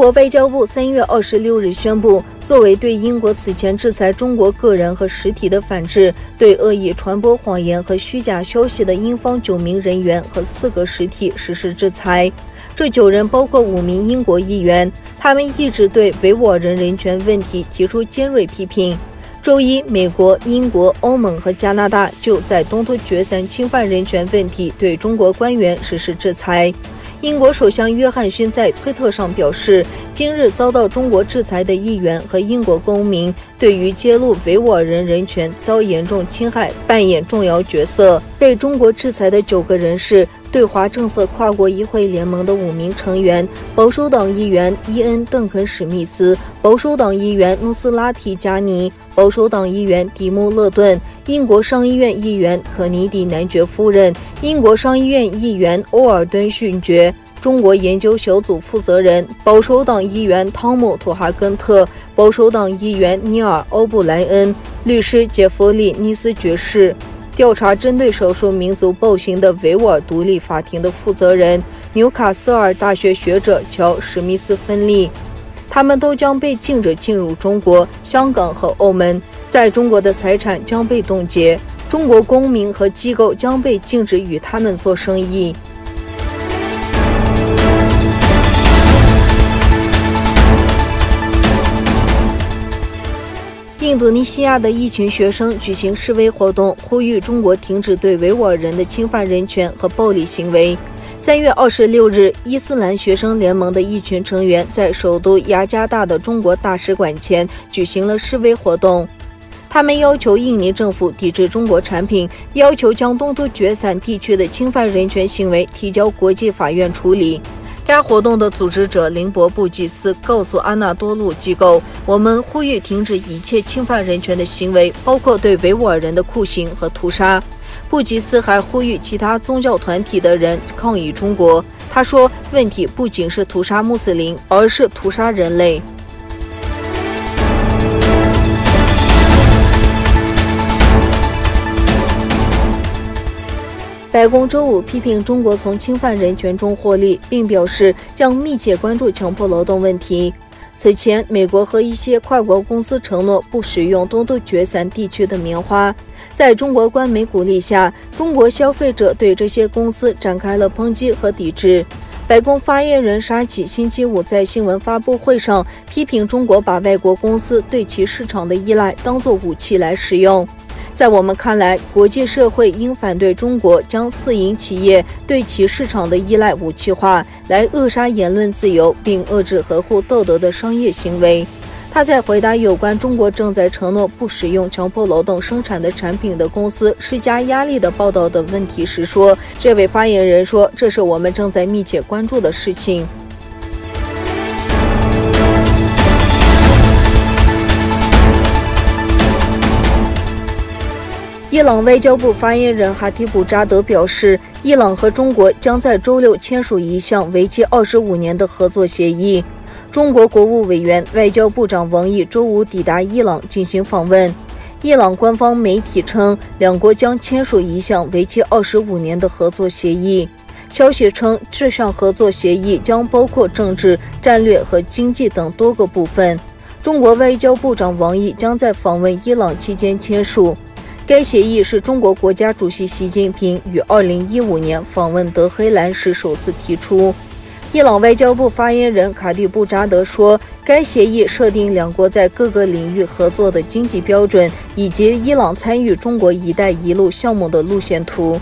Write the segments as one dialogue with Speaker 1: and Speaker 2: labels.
Speaker 1: 国外交部3月26日宣布，作为对英国此前制裁中国个人和实体的反制，对恶意传播谎言和虚假消息的英方9名人员和4个实体实施制裁。这9人包括5名英国议员，他们一直对维吾尔人人权问题提出尖锐批评。周一，美国、英国、欧盟和加拿大就在东突厥三侵犯人权问题对中国官员实施制裁。英国首相约翰逊在推特上表示，今日遭到中国制裁的议员和英国公民对于揭露维吾尔人人权遭严重侵害扮演重要角色。被中国制裁的9个人是对华政策跨国议会联盟的5名成员，保守党议员伊恩·邓肯·史密斯，保守党议员努斯拉提·加尼，保守党议员迪姆·勒顿，英国上议院议员可尼迪男爵夫人，英国上议院议员欧尔敦勋爵，中国研究小组负责人，保守党议员汤姆·图哈根特，保守党议员尼尔·欧布莱恩，律师杰弗里·尼斯爵士，调查针对少数民族暴行的维吾尔独立法庭的负责人，纽卡斯尔大学学者乔·史密斯芬利。他们都将被禁止进入中国、香港和澳门，在中国的财产将被冻结，中国公民和机构将被禁止与他们做生意。印度尼西亚的一群学生举行示威活动，呼吁中国停止对维吾尔人的侵犯人权和暴力行为。3月26日，伊斯兰学生联盟的一群成员在首都雅加达的中国大使馆前举行了示威活动。他们要求印尼政府抵制中国产品，要求将东突厥三地区的侵犯人权行为提交国际法院处理。该活动的组织者林博布吉斯告诉阿纳多路机构，我们呼吁停止一切侵犯人权的行为，包括对维吾尔人的酷刑和屠杀。布吉斯还呼吁其他宗教团体的人抗议中国。他说，问题不仅是屠杀穆斯林，而是屠杀人类。白宫周五批评中国从侵犯人权中获利，并表示将密切关注强迫劳动问题。此前，美国和一些跨国公司承诺不使用东突厥三地区的棉花。在中国官媒鼓励下，中国消费者对这些公司展开了抨击和抵制。白宫发言人沙奇星期五在新闻发布会上批评中国把外国公司对其市场的依赖当作武器来使用。在我们看来，国际社会应反对中国将私营企业对其市场的依赖武器化，来扼杀言论自由，并遏制合乎道德的商业行为。他在回答有关中国正在承诺不使用强迫劳动生产的产品的公司施加压力的报道的问题时说，这位发言人说，这是我们正在密切关注的事情。伊朗外交部发言人哈提布扎德表示，伊朗和中国将在周六签署一项为期25年的合作协议。中国国务委员、外交部长王毅周五抵达伊朗进行访问。伊朗官方媒体称，两国将签署一项为期25年的合作协议。消息称，这项合作协议将包括政治、战略和经济等多个部分。中国外交部长王毅将在访问伊朗期间签署。该协议是中国国家主席习近平于2015年访问德黑兰时首次提出。伊朗外交部发言人卡蒂布扎德说，该协议设定两国在各个领域合作的经济标准，以及伊朗参与中国“一带一路”项目的路线图。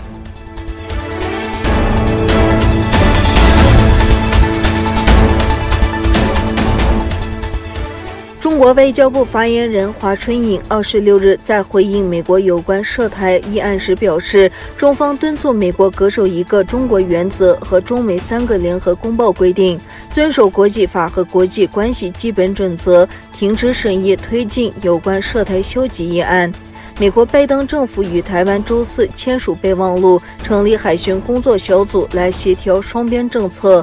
Speaker 1: 中国外交部发言人华春莹26日在回应美国有关涉台议案时表示，中方敦促美国恪守一个中国原则和中美3个联合公报规定，遵守国际法和国际关系基本准则，停止审议推进有关涉台消极议案。美国拜登政府与台湾周四签署备忘录，成立海巡工作小组来协调双边政策。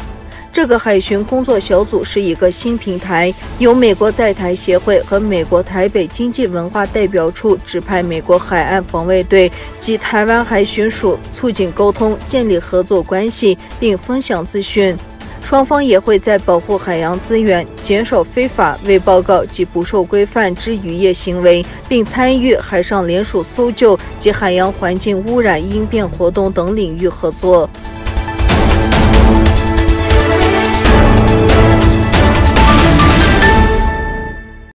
Speaker 1: 这个海巡工作小组是一个新平台，由美国在台协会和美国台北经济文化代表处指派美国海岸防卫队及台湾海巡署，促进沟通，建立合作关系，并分享资讯。双方也会在保护海洋资源、减少非法、未报告及不受规范之渔业行为，并参与海上联署搜救及海洋环境污染应变活动等领域合作。